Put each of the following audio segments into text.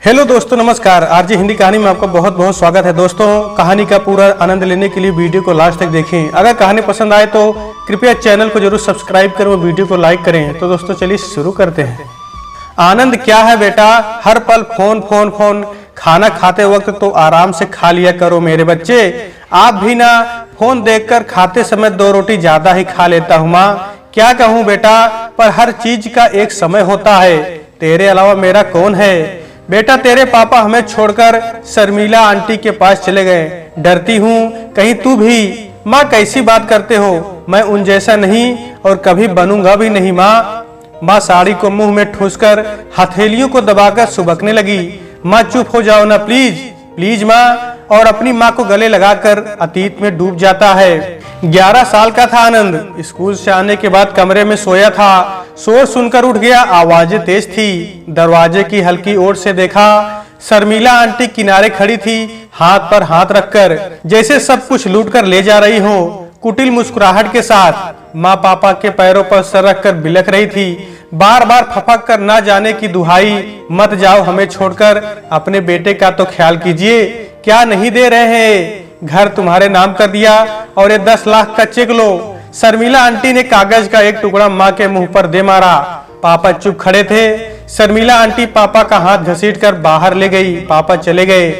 Hello दोस्तों, नमस्कार। RJ Hindi कहानी में आपका बहुत बहुत स्वागत है। दोस्तों, कहानी का पूरा आनंद लेने के लिए वीडियो को लास्ट तक देखें। अगर कहानी पसंद आए तो कृपया चैनल को जरूर सब्सक्राइब करें और वीडियो को लाइक करें। तो दोस्तों चलिए शुरू करते हैं। आनंद क्या है बेटा, हर पल फोन फोन फोन। खाना खाते वक्त तो आराम से खा लिया करो मेरे बच्चे। आप भी ना फोन देखकर खाते समय 2 रोटी ज्यादा ही खा लेता हूँ। माँ क्या कहूँ बेटा, पर हर चीज का एक समय होता है। तेरे अलावा मेरा कौन है बेटा। तेरे पापा हमें छोड़कर शर्मिला आंटी के पास चले गए। डरती हूँ कहीं तू भी। माँ कैसी बात करते हो, मैं उन जैसा नहीं और कभी बनूंगा भी नहीं। माँ साड़ी को मुंह में ठूसकर हथेलियों को दबाकर सुबकने लगी। माँ चुप हो जाओ ना प्लीज प्लीज माँ। और अपनी माँ को गले लगाकर अतीत में डूब जाता है। 11 साल का था आनंद। स्कूल से आने के बाद कमरे में सोया था। शोर सुनकर उठ गया। आवाजें तेज थी। दरवाजे की हल्की ओर से देखा, शर्मिला आंटी किनारे खड़ी थी, हाथ पर हाथ रखकर, जैसे सब कुछ लूट कर ले जा रही हो। कुटिल मुस्कुराहट के साथ माँ पापा के पैरों पर सर रखकर बिलख रही थी। बार बार फपक कर ना जाने की दुहाई, मत जाओ हमें छोड़कर, अपने बेटे का तो ख्याल कीजिए। क्या नहीं दे रहे हैं, घर तुम्हारे नाम कर दिया और ये 10 लाख का चेक लो। शर्मिला आंटी ने कागज का एक टुकड़ा माँ के मुंह पर दे मारा। पापा चुप खड़े थे। शर्मिला आंटी पापा का हाथ घसीटकर बाहर ले गई। पापा चले गए।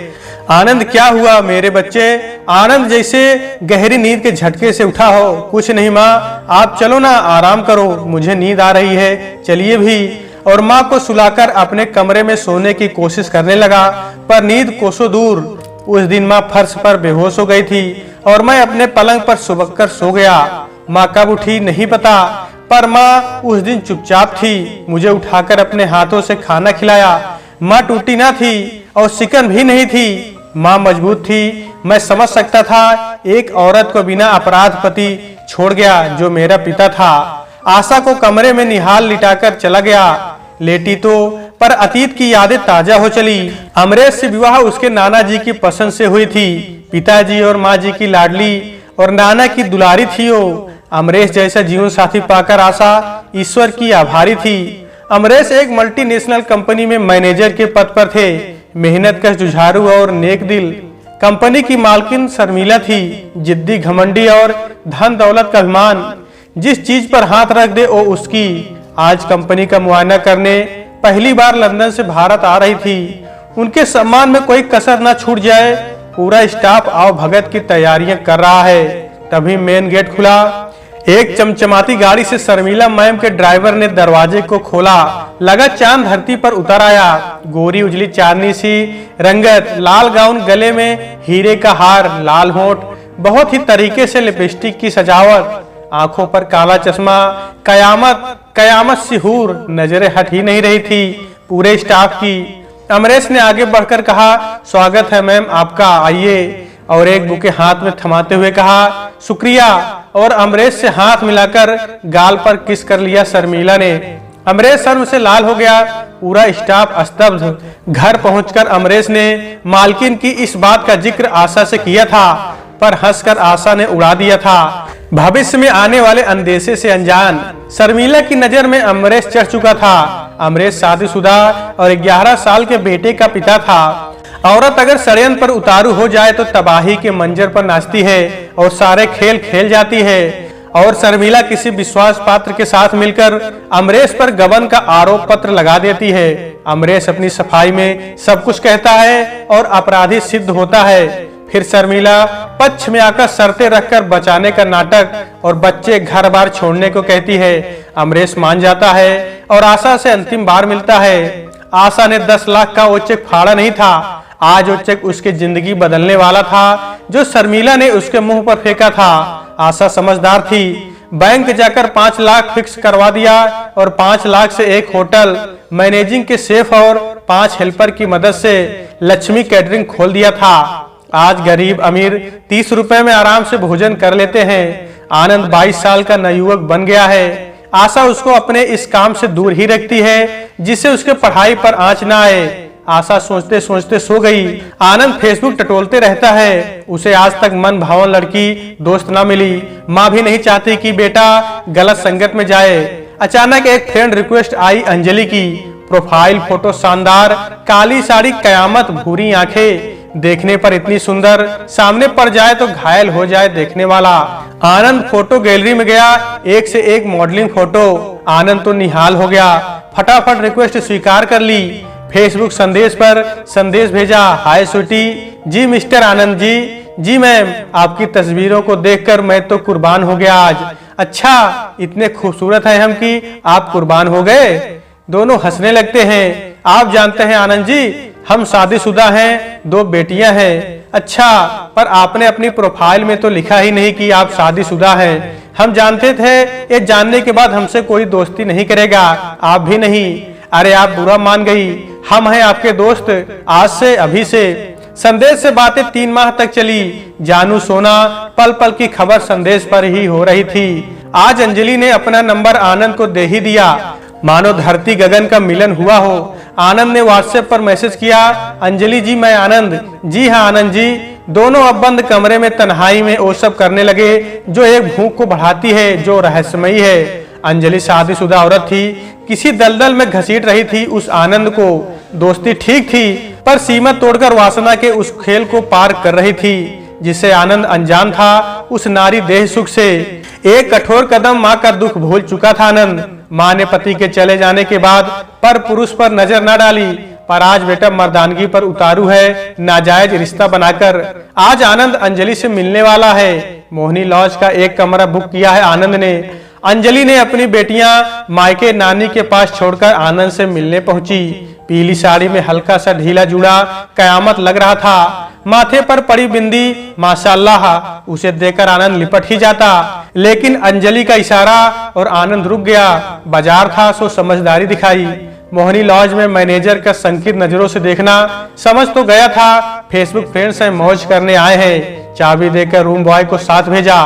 आनंद क्या हुआ मेरे बच्चे। आनंद जैसे गहरी नींद के झटके से उठा हो। कुछ नहीं माँ, आप चलो ना, आराम करो, मुझे नींद आ रही है, चलिए भी। और माँ को सुलाकर अपने कमरे में सोने की कोशिश करने लगा, पर नींद कोसों दूर। उस दिन माँ फर्श पर बेहोश हो गई थी और मैं अपने पलंग पर सुबक कर सो गया। माँ कब उठी नहीं पता, पर माँ उस दिन चुपचाप थी। मुझे उठाकर अपने हाथों से खाना खिलाया। माँ टूटी ना थी और सिकन भी नहीं थी। माँ मजबूत थी। मैं समझ सकता था एक औरत को बिना अपराध पति छोड़ गया जो मेरा पिता था। आशा को कमरे में निहाल लिटाकर चला गया। लेटी तो पर अतीत की यादें ताजा हो चली। अमरेश से विवाह उसके नाना जी की पसंद से हुई थी। पिताजी और माँ जी की लाडली और नाना की दुलारी थी वो। अमरेश जैसा जीवन साथी पाकर आशा ईश्वर की आभारी थी। अमरेश एक मल्टीनेशनल कंपनी में मैनेजर के पद पर थे। मेहनतकश, जुझारू और नेक दिल। कंपनी की मालकिन शर्मिला थी, जिद्दी, घमंडी और धन दौलत का अभिमान। जिस चीज पर हाथ रख दे वो उसकी। आज कंपनी का मुआयना करने पहली बार लंदन से भारत आ रही थी। उनके सम्मान में कोई कसर न छूट जाए, पूरा स्टाफ आओ भगत की तैयारियां कर रहा है। तभी मेन गेट खुला। एक चमचमाती गाड़ी से शर्मिला मैम के ड्राइवर ने दरवाजे को खोला। लगा चांद धरती पर उतर आया। गोरी उजली चांदनी सी रंगत, लाल गाउन, गले में हीरे का हार, लाल होंठ, बहुत ही तरीके से लिपस्टिक की सजावट, आंखों पर काला चश्मा। कयामत कयामत सी हूर, नजरें हट ही नहीं रही थी पूरे स्टाफ की। अमरेश ने आगे बढ़कर कहा, स्वागत है मैम आपका, आइए। और एक बुके हाथ में थमाते हुए कहा, शुक्रिया। और अमरेश से हाथ मिलाकर गाल पर किस कर लिया शर्मिला ने। अमरेश शर्म से लाल हो गया। पूरा स्टाफ स्तब्ध। घर पहुंचकर अमरेश ने मालकिन की इस बात का जिक्र आशा से किया था, पर हंसकर आशा ने उड़ा दिया था। भविष्य में आने वाले अंदेशे से अनजान शर्मिला की नजर में अमरेश चढ़ चुका था। अमरेश शादीशुदा और 11 साल के बेटे का पिता था। औरत अगर षड्यंत्र पर उतारू हो जाए तो तबाही के मंजर पर नाचती है और सारे खेल खेल जाती है। और शर्मिला किसी विश्वास पात्र के साथ मिलकर अमरेश पर गबन का आरोप पत्र लगा देती है। अमरेश अपनी सफाई में सब कुछ कहता है और अपराधी सिद्ध होता है। फिर शर्मिला पक्ष में आकर शर्तें रखकर बचाने का नाटक और बच्चे घर बार छोड़ने को कहती है। अमरेश मान जाता है और आशा से अंतिम बार मिलता है। आशा ने 10 लाख का वो चेक फाड़ा नहीं था। आज वो चेक उसकी जिंदगी बदलने वाला था, जो शर्मिला ने उसके मुंह पर फेंका था। आशा समझदार थी। बैंक जाकर 5 लाख फिक्स करवा दिया और 5 लाख से एक होटल, मैनेजिंग के शेफ और 5 हेल्पर की मदद से लक्ष्मी कैटरिंग खोल दिया था। आज गरीब अमीर 30 रुपए में आराम से भोजन कर लेते हैं। आनंद 22 साल का नवयुवक बन गया है। आशा उसको अपने इस काम से दूर ही रखती है, जिससे उसके पढ़ाई पर आंच ना आए। आशा सोचते सोचते सो गई। आनंद फेसबुक टटोलते रहता है। उसे आज तक मन भावन लड़की दोस्त ना मिली। माँ भी नहीं चाहती कि बेटा गलत संगत में जाए। अचानक एक फ्रेंड रिक्वेस्ट आई अंजलि की। प्रोफाइल फोटो शानदार, काली साड़ी कयामत, भूरी आंखें, देखने पर इतनी सुंदर, सामने पड़ जाए तो घायल हो जाए देखने वाला। आनंद फोटो गैलरी में गया, एक से एक मॉडलिंग फोटो। आनंद तो निहाल हो गया, फटाफट रिक्वेस्ट स्वीकार कर ली। फेसबुक संदेश पर संदेश भेजा, हाय स्वीटी, जी मिस्टर आनंद जी मैम, आपकी तस्वीरों को देखकर मैं तो कुर्बान हो गया आज। अच्छा, इतने खूबसूरत हैं हम कि आप कुर्बान हो गए। दोनों हंसने लगते हैं। आप जानते हैं आनंद जी, हम शादीशुदा हैं, 2 बेटियां हैं। अच्छा, पर आपने अपनी प्रोफाइल में तो लिखा ही नहीं कि आप शादीशुदा हैं। हम जानते थे, ये जानने के बाद हमसे कोई दोस्ती नहीं करेगा, आप भी नहीं। अरे आप बुरा मान गई, हम हैं आपके दोस्त, आज से, अभी से। संदेश से बातें 3 माह तक चली। जानू सोना, पल पल की खबर संदेश पर ही हो रही थी। आज अंजलि ने अपना नंबर आनंद को दे ही दिया, मानो धरती गगन का मिलन हुआ हो। आनंद ने व्हाट्सएप पर मैसेज किया, अंजलि जी मैं आनंद। जी हाँ आनंद जी। दोनों अब बंद कमरे में तन्हाई में वो सब करने लगे जो एक भूख को बढ़ाती है, जो रहस्यमयी है। अंजलि शादीशुदा औरत थी, किसी दलदल में घसीट रही थी उस आनंद को। दोस्ती ठीक थी, पर सीमा तोड़कर वासना के उस खेल को पार कर रही थी जिसे आनंद अनजान था। उस नारी देह सुख से एक कठोर कदम माँ का दुख भूल चुका था आनंद। माँ ने पति के चले जाने के बाद पर पुरुष पर नजर न डाली, पर आज बेटा मर्दानगी पर उतारू है, नाजायज रिश्ता बनाकर। आज आनंद अंजलि से मिलने वाला है। मोहिनी लॉज का एक कमरा बुक किया है आनंद ने। अंजलि ने अपनी बेटियां मायके नानी के पास छोड़कर आनंद से मिलने पहुंची। पीली साड़ी में हल्का सा ढीला जूड़ा कयामत लग रहा था। माथे पर पड़ी बिंदी, माशाल्लाह, उसे देखकर आनंद लिपट ही जाता। लेकिन अंजलि का इशारा और आनंद रुक गया। बाजार था सो समझदारी दिखाई। मोहिनी लॉज में मैनेजर का संकीर्ण नजरों से देखना, समझ तो गया था फेसबुक फ्रेंड्स हैं, मौज करने आए हैं। चाबी देकर रूम बॉय को साथ भेजा।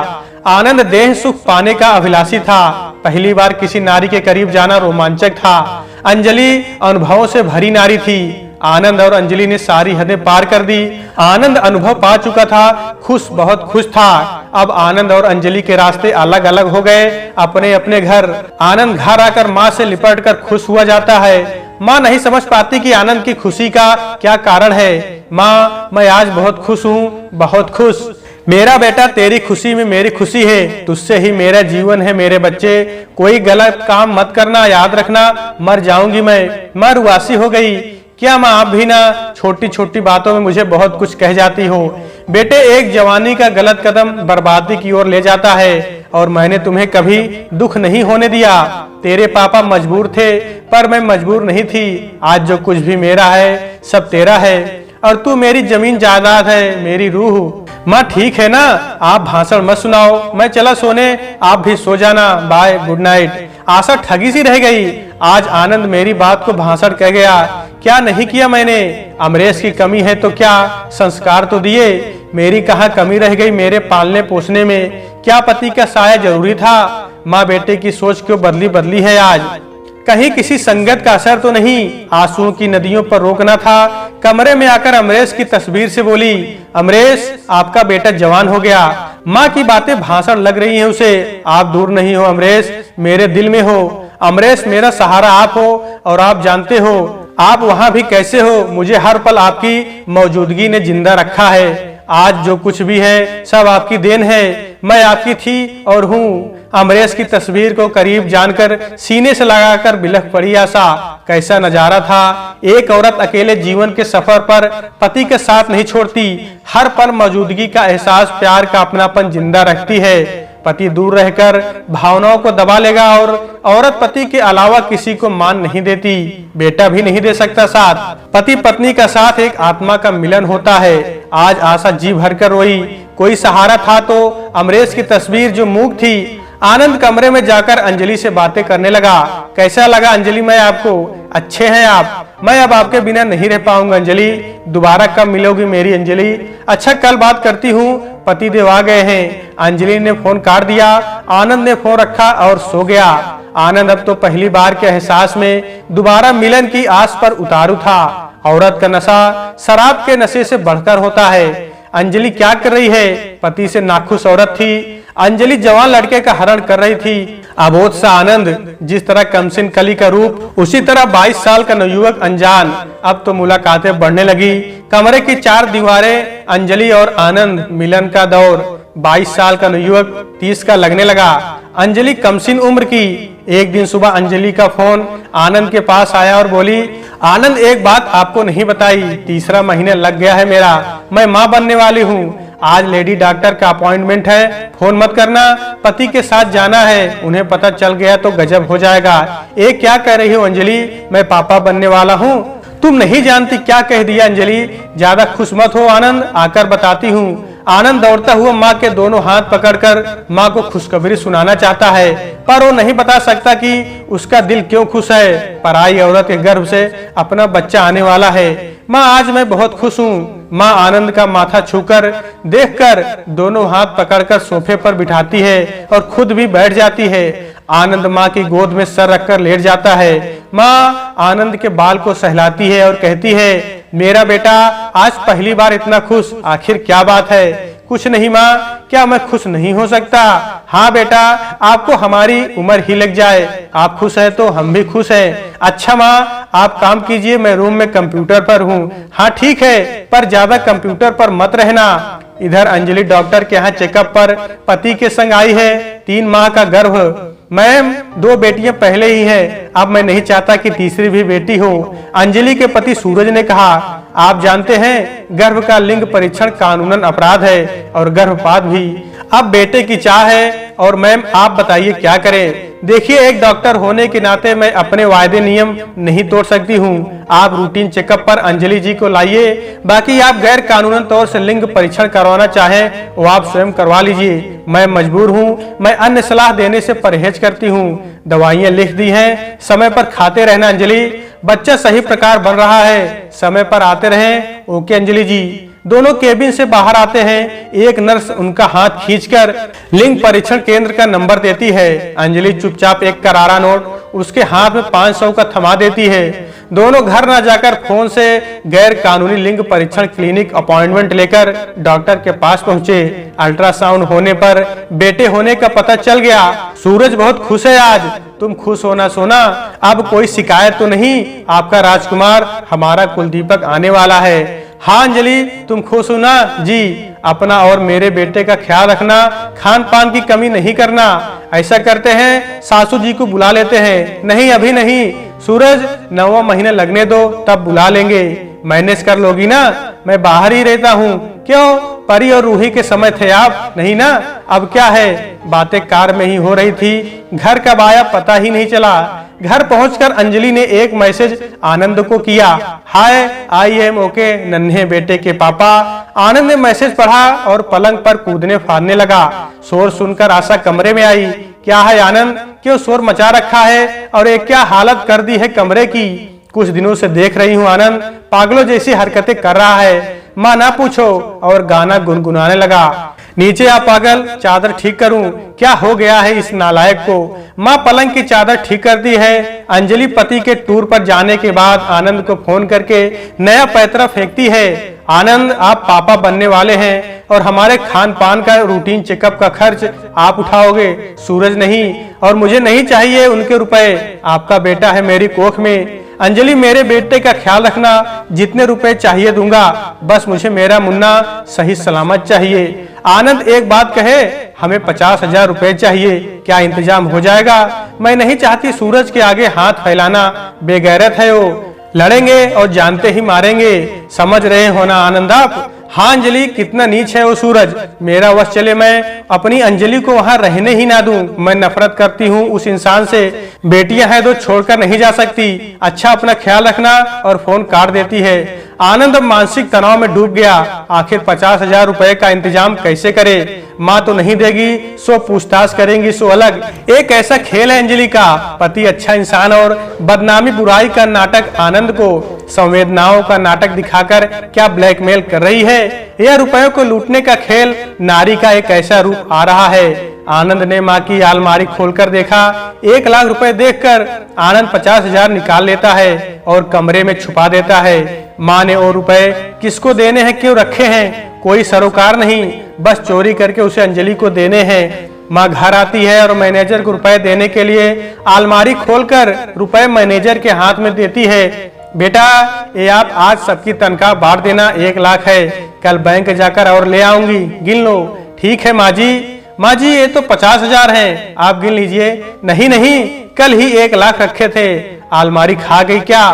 आनंद देह सुख पाने का अभिलाषी था। पहली बार किसी नारी के करीब जाना रोमांचक था। अंजलि अनुभवों से भरी नारी थी। आनंद और अंजलि ने सारी हदें पार कर दी। आनंद अनुभव पा चुका था, खुश, बहुत खुश था। अब आनंद और अंजलि के रास्ते अलग अलग हो गए, अपने अपने घर। आनंद घर आकर माँ से लिपट कर खुश हुआ जाता है। माँ नहीं समझ पाती कि आनंद की खुशी का क्या कारण है। माँ, मैं आज बहुत खुश हूँ, बहुत खुश। मेरा बेटा, तेरी खुशी में मेरी खुशी है, तुझसे ही मेरा जीवन है। मेरे बच्चे, कोई गलत काम मत करना, याद रखना, मर जाऊंगी मैं रुआसी हो गई। क्या माँ, आप भी ना छोटी छोटी बातों में मुझे बहुत कुछ कह जाती हो। बेटे, एक जवानी का गलत कदम बर्बादी की ओर ले जाता है, और मैंने तुम्हें कभी दुख नहीं होने दिया। तेरे पापा मजबूर थे, पर मैं मजबूर नहीं थी। आज जो कुछ भी मेरा है सब तेरा है, और तू मेरी जमीन जायदाद है, मेरी रूह। माँ ठीक है ना, आप भाषण मत सुनाओ, मैं चला सोने, आप भी सो जाना, बाय, गुड नाइट। आशा ठगी सी रह गई। आज आनंद मेरी बात को भाषण कह गया। क्या नहीं किया मैंने? अमरेश की कमी है तो क्या, संस्कार तो दिए। मेरी कहाँ कमी रह गई मेरे पालने पोसने में? क्या पति का साया जरूरी था? माँ बेटे की सोच क्यों बदली बदली है आज? कहीं किसी संगत का असर तो नहीं? आंसुओं की नदियों पर रोकना था। कमरे में आकर अमरेश की तस्वीर से बोली, अमरेश, आपका बेटा जवान हो गया। माँ की बातें भाषण लग रही हैं उसे। आप दूर नहीं हो अमरेश, मेरे दिल में हो। अमरेश, मेरा सहारा आप हो, और आप जानते हो आप वहाँ भी कैसे हो। मुझे हर पल आपकी मौजूदगी ने जिंदा रखा है। आज जो कुछ भी है सब आपकी देन है। मैं आपकी थी और हूँ। अमरेश की तस्वीर को करीब जानकर सीने से लगाकर बिलख पड़ी आशा। कैसा नजारा था। एक औरत अकेले जीवन के सफर पर पति के साथ नहीं छोड़ती। हर पल मौजूदगी का एहसास, प्यार का अपनापन जिंदा रखती है। पति दूर रहकर भावनाओं को दबा लेगा, और औरत पति के अलावा किसी को मान नहीं देती। बेटा भी नहीं दे सकता साथ। पति पत्नी का साथ एक आत्मा का मिलन होता है। आज आशा जी भरकर रोई। कोई सहारा था तो अमरेश की तस्वीर जो मूक थी। आनंद कमरे में जाकर अंजलि से बातें करने लगा। कैसा लगा अंजलि मैं आपको? अच्छे हैं आप? मैं अब आपके बिना नहीं रह पाऊंगा अंजलि। दोबारा कब मिलोगी मेरी अंजलि? अच्छा, कल बात करती हूँ, पति देव आ गए हैं। अंजलि ने फोन काट दिया। आनंद ने फोन रखा और सो गया। आनंद अब तो पहली बार के एहसास में दोबारा मिलन की आस पर उतारू था। औरत का नशा शराब के नशे से बढ़कर होता है। अंजलि क्या कर रही है? पति से नाखुश औरत थी। अंजलि जवान लड़के का हरण कर रही थी। अबोध सा आनंद, जिस तरह कमसिन कली का रूप, उसी तरह 22 साल का नवयुवक अनजान। अब तो मुलाकातें बढ़ने लगी। कमरे की 4 दीवारें, अंजलि और आनंद, मिलन का दौर। 22 साल का नवयुवक 30 का लगने लगा। अंजलि कमसिन उम्र की। एक दिन सुबह अंजलि का फोन आनंद के पास आया और बोली, आनंद एक बात आपको नहीं बताई, तीसरा महीने लग गया है मेरा, मैं माँ बनने वाली हूँ। आज लेडी डॉक्टर का अपॉइंटमेंट है, फोन मत करना, पति के साथ जाना है, उन्हें पता चल गया तो गजब हो जाएगा। एक क्या कह रही हो अंजलि, मैं पापा बनने वाला हूँ। तुम नहीं जानती क्या कह दिया अंजलि, ज्यादा खुश मत हो आनंद, आकर बताती हूँ। आनंद दौड़ता हुआ माँ के दोनों हाथ पकड़कर माँ को खुशखबरी सुनाना चाहता है, पर वो नहीं बता सकता कि उसका दिल क्यों खुश है। पराई औरत के गर्भ से अपना बच्चा आने वाला है। माँ आज मैं बहुत खुश हूँ। माँ आनंद का माथा छूकर देखकर दोनों हाथ पकड़कर सोफे पर बिठाती है और खुद भी बैठ जाती है। आनंद माँ की गोद में सर रखकर लेट जाता है। माँ आनंद के बाल को सहलाती है और कहती है, मेरा बेटा आज पहली बार इतना खुश, आखिर क्या बात है। कुछ नहीं माँ, क्या मैं खुश नहीं हो सकता। हाँ बेटा, आपको हमारी उम्र ही लग जाए, आप खुश है तो हम भी खुश हैं। अच्छा माँ, आप काम कीजिए, मैं रूम में कंप्यूटर पर हूँ। हाँ ठीक है, पर ज्यादा कंप्यूटर पर मत रहना। इधर अंजलि डॉक्टर के यहाँ चेकअप पर पति के संग आई है। 3 माह का गर्भ। मैम 2 बेटियां पहले ही हैं, अब मैं नहीं चाहता कि तीसरी भी बेटी हो। अंजलि के पति सूरज ने कहा, आप जानते हैं गर्भ का लिंग परीक्षण कानूनन अपराध है और गर्भपात भी। अब बेटे की चाह है और मैम आप बताइए क्या करें। देखिए, एक डॉक्टर होने के नाते मैं अपने वायदे नियम नहीं तोड़ सकती हूँ। आप रूटीन चेकअप पर अंजलि जी को लाइए, बाकी आप गैर कानूनन तौर से लिंग परीक्षण करवाना चाहें वो आप स्वयं करवा लीजिए। मैं मजबूर हूँ, मैं अन्य सलाह देने से परहेज करती हूँ। दवाइयाँ लिख दी हैं, समय पर खाते रहना अंजलि। बच्चा सही प्रकार बन रहा है, समय पर आते रहें। ओके अंजलि जी। दोनों केबिन से बाहर आते हैं। एक नर्स उनका हाथ खींचकर लिंग परीक्षण केंद्र का नंबर देती है। अंजलि चुपचाप एक करारा नोट उसके हाथ में 500 का थमा देती है। दोनों घर न जाकर फोन से गैर कानूनी लिंग परीक्षण क्लिनिक अपॉइंटमेंट लेकर डॉक्टर के पास पहुंचे। अल्ट्रासाउंड होने पर बेटे होने का पता चल गया। सूरज बहुत खुश है आज। तुम खुश होना सोना, अब कोई शिकायत तो नहीं। आपका राजकुमार हमारा कुलदीपक आने वाला है। हाँ अंजलि, तुम खुश हो ना जी। अपना और मेरे बेटे का ख्याल रखना, खान पान की कमी नहीं करना। ऐसा करते हैं, सासू जी को बुला लेते हैं। नहीं अभी नहीं सूरज, 9वां महीना लगने दो, तब बुला लेंगे। मैनेज कर लोगी ना, मैं बाहर ही रहता हूँ। क्यों, परी और रूही के समय थे आप, नहीं ना। अब क्या है, बातें कार में ही हो रही थी, घर कब आया पता ही नहीं चला। घर पहुंचकर अंजलि ने एक मैसेज आनंद को किया, हाय आई एम ओके नन्हे बेटे के पापा। आनंद ने मैसेज पढ़ा और पलंग पर कूदने फाड़ने लगा। शोर सुनकर आशा कमरे में आई। क्या है आनंद, क्यों शोर मचा रखा है और एक क्या हालत कर दी है कमरे की। कुछ दिनों से देख रही हूँ आनंद पागलों जैसी हरकतें कर रहा है। माँ ना पूछो, और गाना गुनगुनाने लगा। नीचे आ पागल, चादर ठीक करूं, क्या हो गया है इस नालायक को। माँ पलंग की चादर ठीक कर दी है। अंजलि पति के टूर पर जाने के बाद आनंद को फोन करके नया पैतरा फेंकती है। आनंद, आप पापा बनने वाले हैं और हमारे खान पान का रूटीन चेकअप का खर्च आप उठाओगे, सूरज नहीं। और मुझे नहीं चाहिए उनके रुपए, आपका बेटा है मेरी कोख में। अंजलि, मेरे बेटे का ख्याल रखना, जितने रुपए चाहिए दूंगा, बस मुझे मेरा मुन्ना सही सलामत चाहिए। आनंद, एक बात कहे, हमें 50,000 रुपए चाहिए, क्या इंतजाम हो जाएगा। मैं नहीं चाहती सूरज के आगे हाथ फैलाना, बेगैरत है वो, लड़ेंगे और जानते ही मारेंगे, समझ रहे हो ना आनंद आप। हाँ अंजलि, कितना नीच है वो सूरज, मेरा वश चले मैं अपनी अंजलि को वहाँ रहने ही ना दूं। मैं नफरत करती हूँ उस इंसान से, बेटियां हैं तो छोड़कर नहीं जा सकती। अच्छा अपना ख्याल रखना, और फोन काट देती है। आनंद अब मानसिक तनाव में डूब गया। आखिर 50,000 रुपए का इंतजाम कैसे करे। माँ तो नहीं देगी, सो पूछताछ करेंगी सो अलग। एक ऐसा खेल है अंजलि का, पति अच्छा इंसान और बदनामी बुराई का नाटक आनंद को संवेदनाओं का नाटक दिखाकर क्या ब्लैकमेल कर रही है। यह रुपयों को लूटने का खेल नारी का एक ऐसा रूप आ रहा है। आनंद ने माँ की अलमारी खोलकर देखा। 1 लाख रुपए देखकर आनंद 50,000 निकाल लेता है और कमरे में छुपा देता है। माँ ने वो रुपए किसको देने हैं, क्यों रखे हैं, कोई सरोकार नहीं, बस चोरी करके उसे अंजलि को देने हैं। माँ घर आती है और मैनेजर को रुपए देने के लिए अलमारी खोलकर रुपए मैनेजर के हाथ में देती है। बेटा, ये आप आज सबकी तनख्वाह बांट देना, 1 लाख है, कल बैंक जाकर और ले आऊंगी, गिन लो। ठीक है माँ जी। माँ जी, ये तो 50,000 हैं, आप गिन लीजिए। नहीं नहीं, कल ही 1 लाख रखे थे, अलमारी खा गई क्या?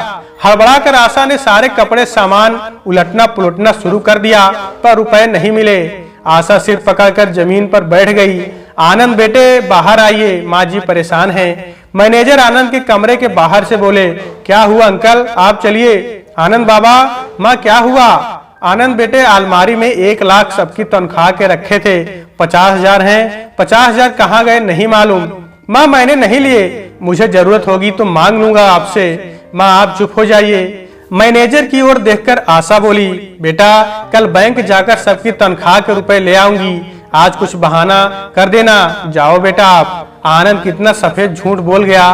हड़बड़ा कर आशा ने सारे कपड़े सामान उलटना पुलटना शुरू कर दिया, पर रुपए नहीं मिले। आशा सिर पकड़कर जमीन पर बैठ गई। आनंद, बेटे बाहर आइए, माँ जी परेशान हैं। मैनेजर आनंद के कमरे के बाहर से बोले, क्या हुआ अंकल, आप चलिए। आनंद, बाबा, माँ क्या हुआ? आनंद, बेटे अलमारी में 1 लाख सबकी तनख्वाह के रखे थे, 50,000 हैं, 50,000 कहाँ गए नहीं मालूम। माँ, मैंने नहीं लिए, मुझे जरूरत होगी तो मांग लूंगा आपसे। माँ, आप चुप हो जाइए। मैनेजर की ओर देखकर आशा बोली, बेटा कल बैंक जाकर सबकी तनख्वाह के रुपए ले आऊंगी, आज कुछ बहाना कर देना, जाओ बेटा आप। आनंद कितना सफेद झूठ बोल गया।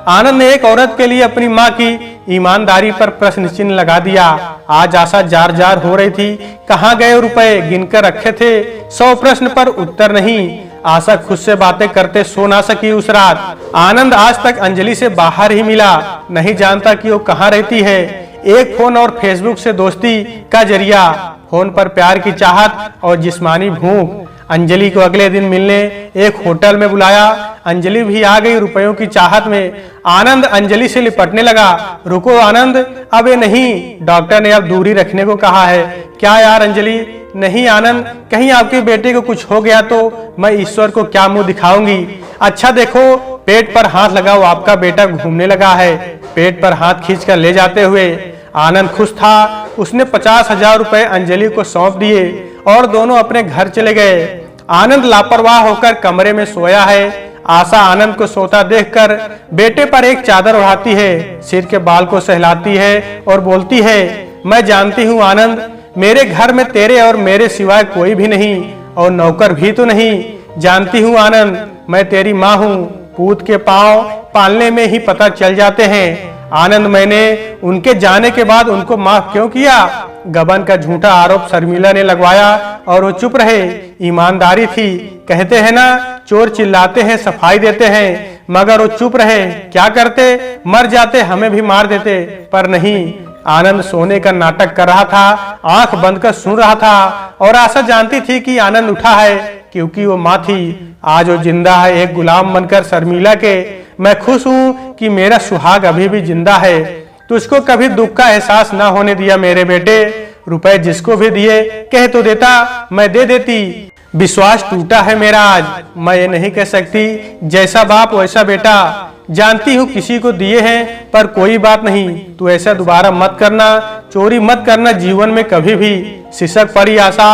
आनंद ने एक औरत के लिए अपनी माँ की ईमानदारी पर प्रश्न चिन्ह लगा दिया। आज आशा जार जार हो रही थी, कहाँ गए रुपए, गिनकर रखे थे, 100 प्रश्न पर उत्तर नहीं। आशा खुद से बातें करते सो ना सकी उस रात। आनंद आज तक अंजलि से बाहर ही मिला, नहीं जानता कि वो कहाँ रहती है। एक फोन और फेसबुक से दोस्ती का जरिया, फोन पर प्यार की चाहत और जिस्मानी भूख। अंजलि को अगले दिन मिलने एक होटल में बुलाया। अंजलि भी आ गई रुपयों की चाहत में। आनंद अंजलि से लिपटने लगा। रुको आनंद, अब ये नहीं, डॉक्टर ने अब दूरी रखने को कहा है। क्या यार अंजलि? नहीं आनंद, कहीं आपके बेटे को कुछ हो गया तो मैं ईश्वर को क्या मुंह दिखाऊंगी। अच्छा देखो, पेट पर हाथ लगाओ, आपका बेटा घूमने लगा है। पेट पर हाथ खींचकर ले जाते हुए आनंद खुश था। उसने 50,000 रुपए अंजलि को सौंप दिए और दोनों अपने घर चले गए। आनंद लापरवाह होकर कमरे में सोया है। आशा आनंद को सोता देखकर बेटे पर एक चादर उड़ाती है, सिर के बाल को सहलाती है और बोलती है, मैं जानती हूँ आनंद, मेरे घर में तेरे और मेरे सिवाय कोई भी नहीं और नौकर भी तो नहीं। जानती हूँ आनंद, मैं तेरी माँ हूँ, पूत के पांव पालने में ही पता चल जाते हैं। आनंद, मैंने उनके जाने के बाद उनको माफ क्यों किया? गबन का झूठा आरोप शर्मिला ने लगवाया और वो चुप रहे। ईमानदारी थी। कहते हैं ना, चोर चिल्लाते हैं सफाई देते हैं, मगर वो चुप रहे। क्या करते? मर जाते, हमें भी मार देते, पर नहीं। आनंद सोने का नाटक कर रहा था, आंख बंद कर सुन रहा था और आशा जानती थी कि आनंद उठा है क्योंकि वो माँ थी। आज वो जिंदा है, एक गुलाम बनकर शर्मिला के। मैं खुश हूँ कि मेरा सुहाग अभी भी जिंदा है। तुझको कभी दुख का एहसास ना होने दिया मेरे बेटे। रुपए जिसको भी दिए कह तो देता, मैं दे देती। विश्वास टूटा है मेरा आज, मैं ये नहीं कह सकती जैसा बाप वैसा बेटा। जानती हूँ किसी को दिए हैं, पर कोई बात नहीं, तू ऐसा दोबारा मत करना, चोरी मत करना जीवन में कभी भी। सिसक पड़ी आशा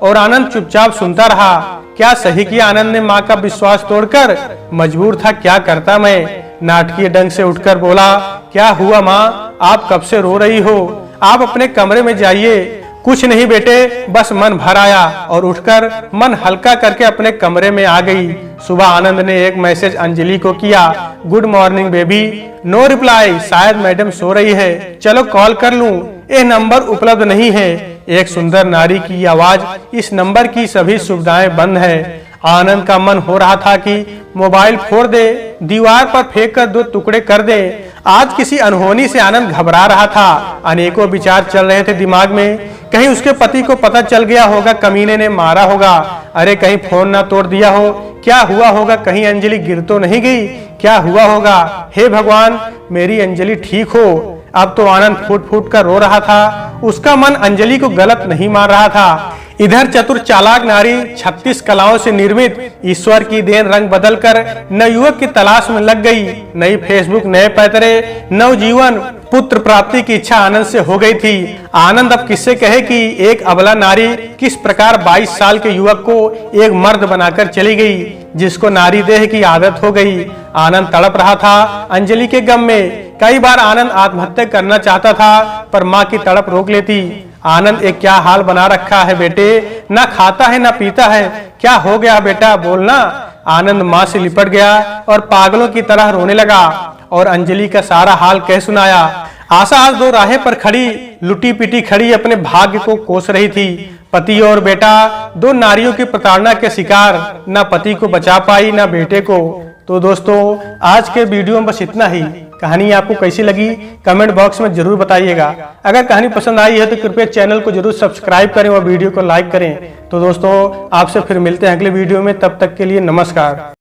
और आनंद चुपचाप सुनता रहा। क्या सही किया आनंद ने माँ का विश्वास तोड़कर? मजबूर था, क्या करता मैं। नाटकीय ढंग से उठकर बोला, क्या हुआ माँ, आप कब से रो रही हो? आप अपने कमरे में जाइए। कुछ नहीं बेटे, बस मन भर आया, और उठकर मन हल्का करके अपने कमरे में आ गई। सुबह आनंद ने एक मैसेज अंजलि को किया, good morning baby. No reply, शायद मैडम सो रही है, चलो कॉल कर लूं, ये नंबर उपलब्ध नहीं है। एक सुंदर नारी की आवाज, इस नंबर की सभी सुविधाएं बंद है। आनंद का मन हो रहा था कि मोबाइल फोड़ दे, दीवार पर फेंक कर 2 टुकड़े कर दे। आज किसी अनहोनी से आनंद घबरा रहा था। अनेकों विचार चल रहे थे दिमाग में। कहीं उसके पति को पता चल गया होगा, कमीने ने मारा होगा। अरे कहीं फोन ना तोड़ दिया हो, क्या हुआ होगा? कहीं अंजलि गिर तो नहीं गई? क्या हुआ होगा? हे भगवान, मेरी अंजलि ठीक हो। अब तो आनंद फूट फूट कर रो रहा था। उसका मन अंजलि को गलत नहीं मान रहा था। इधर चतुर चालाक नारी 36 कलाओं से निर्मित ईश्वर की देन रंग बदलकर नवयुवक की तलाश में लग गई। नई फेसबुक, नए पैतरे, नवजीवन, पुत्र प्राप्ति की इच्छा आनंद से हो गई थी। आनंद अब किससे कहे कि एक अबला नारी किस प्रकार 22 साल के युवक को एक मर्द बनाकर चली गई, जिसको नारी देह की आदत हो गई। आनंद तड़प रहा था अंजलि के गम में। कई बार आनंद आत्महत्या करना चाहता था, पर माँ की तड़प रोक लेती। आनंद, एक क्या हाल बना रखा है बेटे, ना खाता है ना पीता है, क्या हो गया बेटा, बोलना। आनंद माँ से लिपट गया और पागलों की तरह रोने लगा और अंजलि का सारा हाल कह सुनाया। आशा आज 2 राहें पर खड़ी, लुटी पिटी खड़ी अपने भाग्य को कोस रही थी। पति और बेटा दो नारियों की प्रताड़ना के शिकार, ना पति को बचा पाई ना बेटे को। तो दोस्तों आज के वीडियो में बस इतना ही। कहानी आपको कैसी लगी कमेंट बॉक्स में जरूर बताइएगा। अगर कहानी पसंद आई है तो कृपया चैनल को जरूर सब्सक्राइब करें और वीडियो को लाइक करें। तो दोस्तों आपसे फिर मिलते हैं अगले वीडियो में, तब तक के लिए नमस्कार।